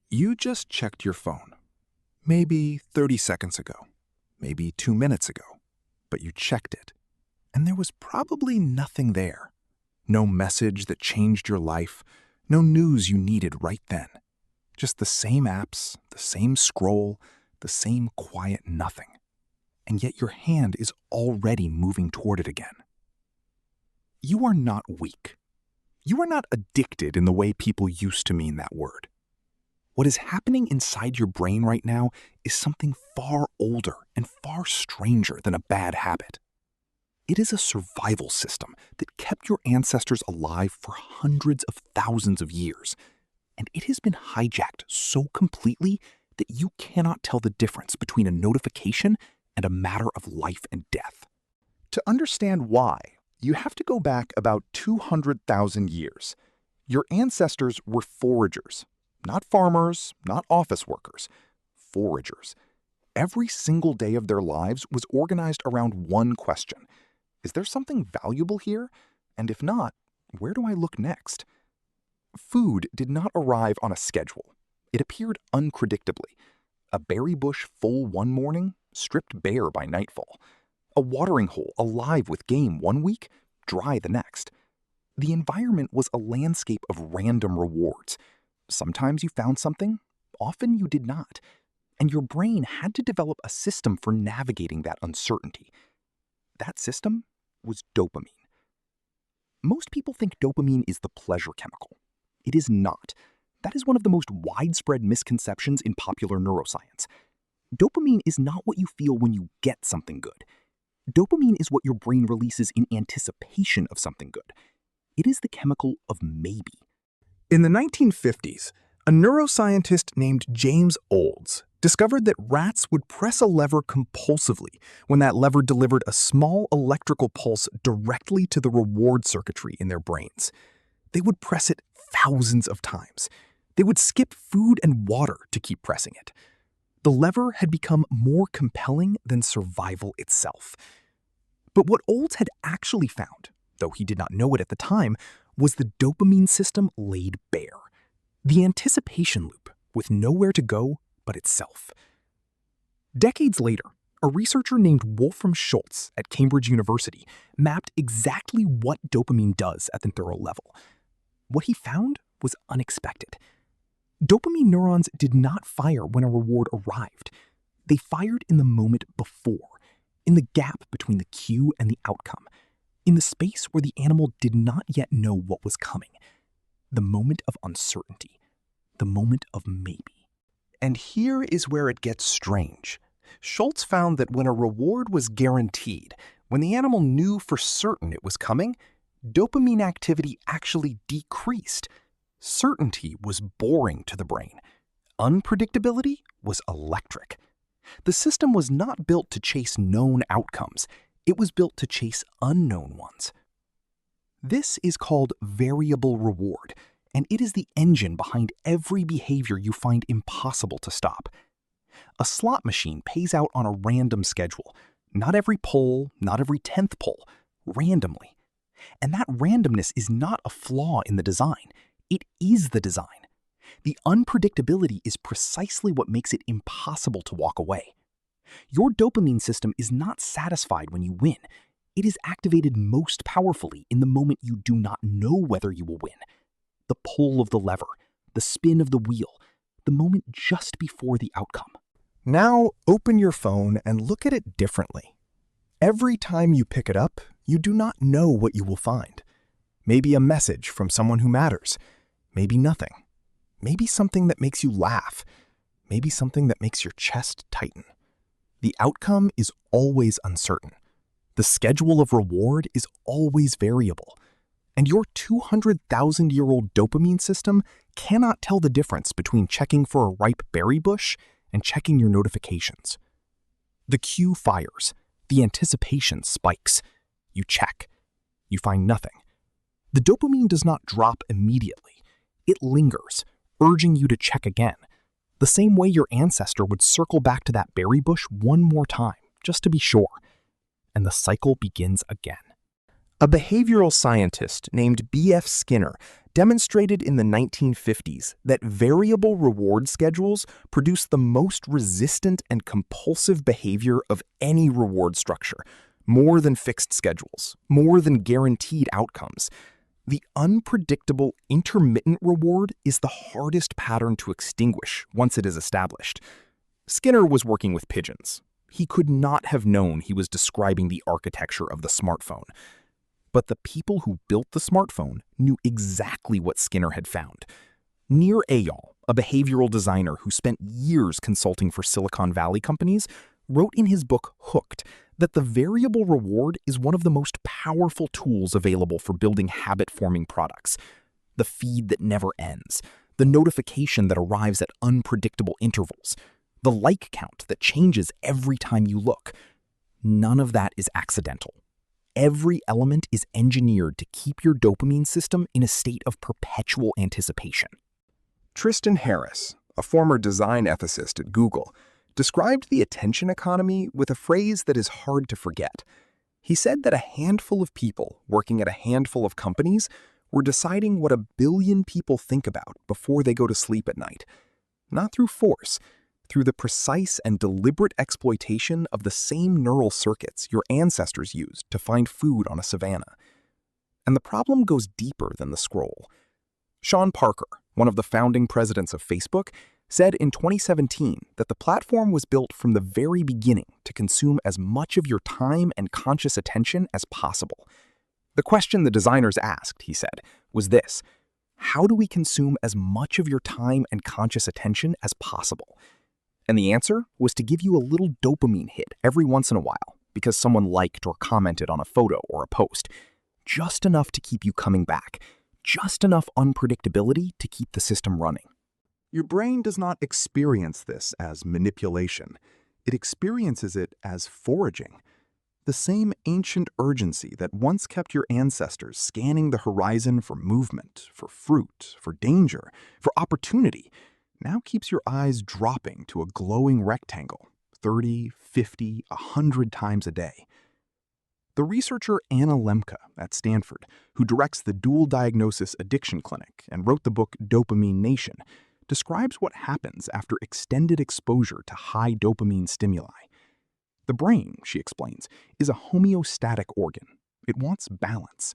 You just checked your phone. Maybe 30 seconds ago, maybe 2 minutes ago, but you checked it, and there was probably nothing there. No message that changed your life, no news you needed right then. Just the same apps, the same scroll, the same quiet nothing. And yet your hand is already moving toward it again. You are not weak. You are not addicted in the way people used to mean that word. What is happening inside your brain right now is something far older and far stranger than a bad habit. It is a survival system that kept your ancestors alive for hundreds of thousands of years, and it has been hijacked so completely that you cannot tell the difference between a notification and a matter of life and death. To understand why, you have to go back about 200,000 years. Your ancestors were foragers. Not farmers, not office workers, foragers. Every single day of their lives was organized around one question. Is there something valuable here? And if not, where do I look next? Food did not arrive on a schedule. It appeared unpredictably. A berry bush full one morning, stripped bare by nightfall. A watering hole alive with game one week, dry the next. The environment was a landscape of random rewards. Sometimes you found something, often you did not, and your brain had to develop a system for navigating that uncertainty. That system was dopamine. Most people think dopamine is the pleasure chemical. It is not. That is one of the most widespread misconceptions in popular neuroscience. Dopamine is not what you feel when you get something good. Dopamine is what your brain releases in anticipation of something good. It is the chemical of maybe. In the 1950s, a neuroscientist named James Olds discovered that rats would press a lever compulsively when that lever delivered a small electrical pulse directly to the reward circuitry in their brains. They would press it thousands of times. They would skip food and water to keep pressing it. The lever had become more compelling than survival itself. But what Olds had actually found, though he did not know it at the time, was the dopamine system laid bare. The anticipation loop, with nowhere to go but itself. Decades later, a researcher named Wolfram Schultz at Cambridge University mapped exactly what dopamine does at the neural level. What he found was unexpected. Dopamine neurons did not fire when a reward arrived. They fired in the moment before, in the gap between the cue and the outcome, in the space where the animal did not yet know what was coming. The moment of uncertainty, the moment of maybe. And here is where it gets strange. Schultz found that when a reward was guaranteed, when the animal knew for certain it was coming, dopamine activity actually decreased. Certainty was boring to the brain. Unpredictability was electric. The system was not built to chase known outcomes. It was built to chase unknown ones. This is called variable reward, and it is the engine behind every behavior you find impossible to stop. A slot machine pays out on a random schedule. Not every pull, not every 10th pull, randomly. And that randomness is not a flaw in the design. It is the design. The unpredictability is precisely what makes it impossible to walk away. Your dopamine system is not satisfied when you win. It is activated most powerfully in the moment you do not know whether you will win. The pull of the lever, the spin of the wheel, the moment just before the outcome. Now open your phone and look at it differently. Every time you pick it up, you do not know what you will find. Maybe a message from someone who matters. Maybe nothing. Maybe something that makes you laugh. Maybe something that makes your chest tighten. The outcome is always uncertain. The schedule of reward is always variable. And your 200,000-year-old dopamine system cannot tell the difference between checking for a ripe berry bush and checking your notifications. The cue fires. The anticipation spikes. You check. You find nothing. The dopamine does not drop immediately. It lingers, urging you to check again, the same way your ancestor would circle back to that berry bush one more time, just to be sure. And the cycle begins again. A behavioral scientist named B.F. Skinner demonstrated in the 1950s that variable reward schedules produce the most resistant and compulsive behavior of any reward structure, more than fixed schedules, more than guaranteed outcomes. The unpredictable, intermittent reward is the hardest pattern to extinguish once it is established. Skinner was working with pigeons. He could not have known he was describing the architecture of the smartphone. But the people who built the smartphone knew exactly what Skinner had found. Nir Eyal, a behavioral designer who spent years consulting for Silicon Valley companies, wrote in his book Hooked that the variable reward is one of the most powerful tools available for building habit-forming products. The feed that never ends, the notification that arrives at unpredictable intervals, the like count that changes every time you look. None of that is accidental. Every element is engineered to keep your dopamine system in a state of perpetual anticipation. Tristan Harris, a former design ethicist at Google, described the attention economy with a phrase that is hard to forget. He said that a handful of people working at a handful of companies were deciding what 1 billion people think about before they go to sleep at night. Not through force, through the precise and deliberate exploitation of the same neural circuits your ancestors used to find food on a savanna. And the problem goes deeper than the scroll. Sean Parker, one of the founding presidents of Facebook, said in 2017 that the platform was built from the very beginning to consume as much of your time and conscious attention as possible. The question the designers asked, he said, was this: how do we consume as much of your time and conscious attention as possible? And the answer was to give you a little dopamine hit every once in a while because someone liked or commented on a photo or a post. Just enough to keep you coming back. Just enough unpredictability to keep the system running. Your brain does not experience this as manipulation. It experiences it as foraging. The same ancient urgency that once kept your ancestors scanning the horizon for movement, for fruit, for danger, for opportunity, now keeps your eyes dropping to a glowing rectangle 30, 50, 100 times a day. The researcher Anna Lemke at Stanford, who directs the Dual Diagnosis Addiction Clinic and wrote the book Dopamine Nation, describes what happens after extended exposure to high dopamine stimuli. The brain, she explains, is a homeostatic organ. It wants balance.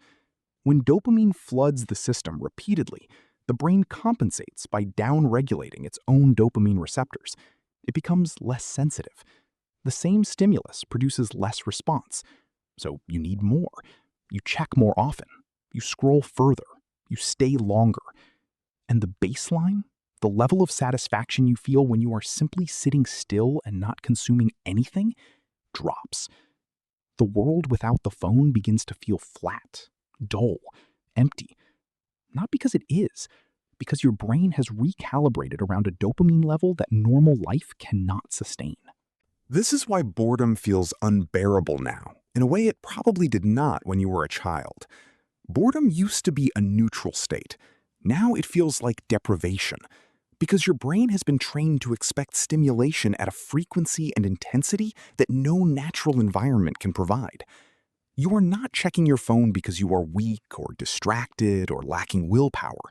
When dopamine floods the system repeatedly, the brain compensates by downregulating its own dopamine receptors. It becomes less sensitive. The same stimulus produces less response. So you need more. You check more often. You scroll further. You stay longer. And the baseline? The level of satisfaction you feel when you are simply sitting still and not consuming anything drops. The world without the phone begins to feel flat, dull, empty. Not because it is, because your brain has recalibrated around a dopamine level that normal life cannot sustain. This is why boredom feels unbearable now, in a way it probably did not when you were a child. Boredom used to be a neutral state. Now it feels like deprivation, because your brain has been trained to expect stimulation at a frequency and intensity that no natural environment can provide. You are not checking your phone because you are weak or distracted or lacking willpower.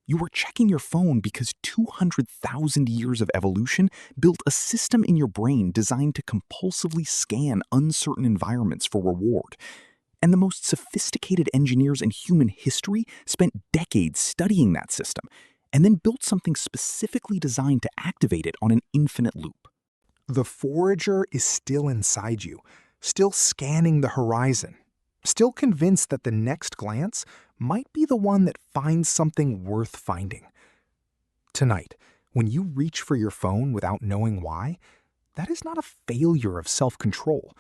You are checking your phone because 200,000 years of evolution built a system in your brain designed to compulsively scan uncertain environments for reward. And the most sophisticated engineers in human history spent decades studying that system, and then built something specifically designed to activate it on an infinite loop. The forager is still inside you, still scanning the horizon, still convinced that the next glance might be the one that finds something worth finding. Tonight, when you reach for your phone without knowing why, that is not a failure of self-control.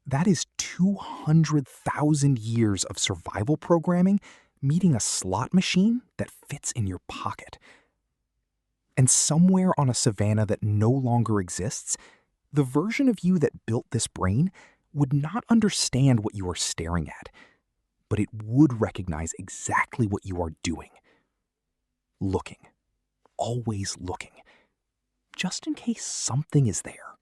That is 200,000 years of survival programming meeting a slot machine that fits in your pocket. And somewhere on a savanna that no longer exists, the version of you that built this brain would not understand what you are staring at, but it would recognize exactly what you are doing. Looking. Always looking. Just in case something is there.